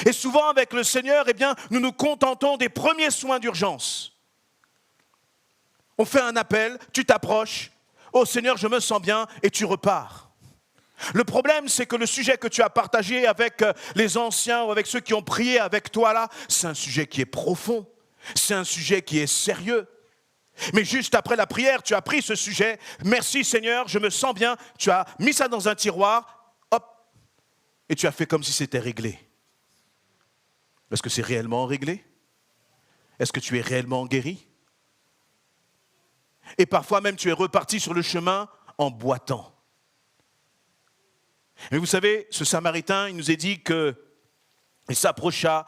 Et souvent avec le Seigneur, eh bien, nous nous contentons des premiers soins d'urgence. On fait un appel, tu t'approches, oh Seigneur, je me sens bien, et tu repars. Le problème, c'est que le sujet que tu as partagé avec les anciens ou avec ceux qui ont prié avec toi là, c'est un sujet qui est profond, c'est un sujet qui est sérieux. Mais juste après la prière, tu as pris ce sujet, merci Seigneur, je me sens bien, tu as mis ça dans un tiroir, hop, et tu as fait comme si c'était réglé. Est-ce que c'est réellement réglé? Est-ce que tu es réellement guéri? Et parfois même tu es reparti sur le chemin en boitant. Mais vous savez, ce Samaritain, il nous est dit qu'il s'approcha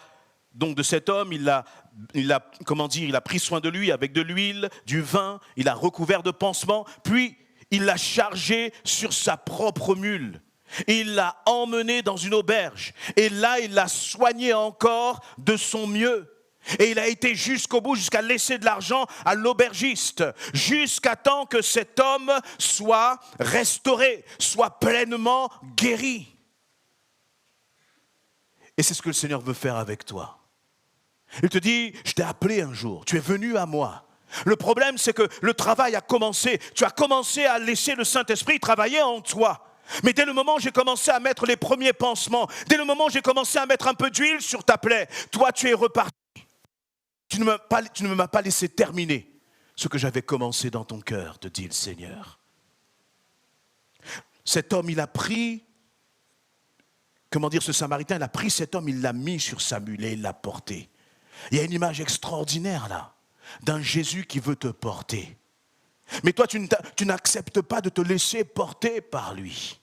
donc de cet homme, il a pris soin de lui avec de l'huile, du vin, il l'a recouvert de pansements, puis il l'a chargé sur sa propre mule. Et il l'a emmené dans une auberge. Et là, il l'a soigné encore de son mieux. Et il a été jusqu'au bout, jusqu'à laisser de l'argent à l'aubergiste, jusqu'à temps que cet homme soit restauré, soit pleinement guéri. Et c'est ce que le Seigneur veut faire avec toi. Il te dit, je t'ai appelé un jour, tu es venu à moi. Le problème, c'est que le travail a commencé. Tu as commencé à laisser le Saint-Esprit travailler en toi. Mais dès le moment où j'ai commencé à mettre les premiers pansements, dès le moment où j'ai commencé à mettre un peu d'huile sur ta plaie, toi, tu es reparti. Tu ne m'as pas laissé terminer ce que j'avais commencé dans ton cœur, te dit le Seigneur. Cet homme, il a pris, ce Samaritain, il a pris cet homme, il l'a mis sur sa mule et il l'a porté. Il y a une image extraordinaire là, d'un Jésus qui veut te porter. Mais toi, tu n'acceptes pas de te laisser porter par lui.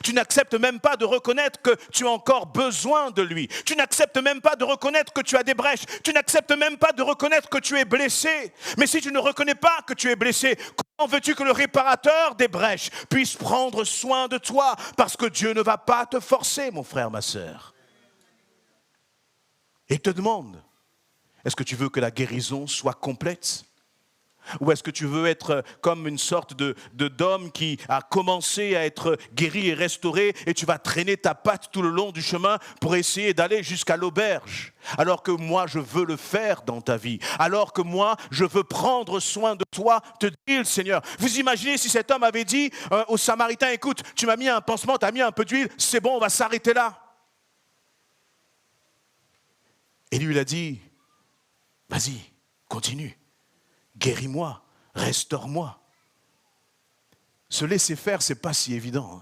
Tu n'acceptes même pas de reconnaître que tu as encore besoin de lui. Tu n'acceptes même pas de reconnaître que tu as des brèches. Tu n'acceptes même pas de reconnaître que tu es blessé. Mais si tu ne reconnais pas que tu es blessé, comment veux-tu que le réparateur des brèches puisse prendre soin de toi? Parce que Dieu ne va pas te forcer, mon frère, ma sœur. Et il te demande, est-ce que tu veux que la guérison soit complète? Ou est-ce que tu veux être comme une sorte d'homme qui a commencé à être guéri et restauré et tu vas traîner ta patte tout le long du chemin pour essayer d'aller jusqu'à l'auberge? Alors que moi, je veux le faire dans ta vie. Alors que moi, je veux prendre soin de toi, te dit le Seigneur. Vous imaginez si cet homme avait dit au Samaritain, écoute, tu m'as mis un pansement, tu as mis un peu d'huile, c'est bon, on va s'arrêter là. Et lui, il a dit, vas-y, continue. Guéris-moi, restaure-moi. Se laisser faire, ce n'est pas si évident.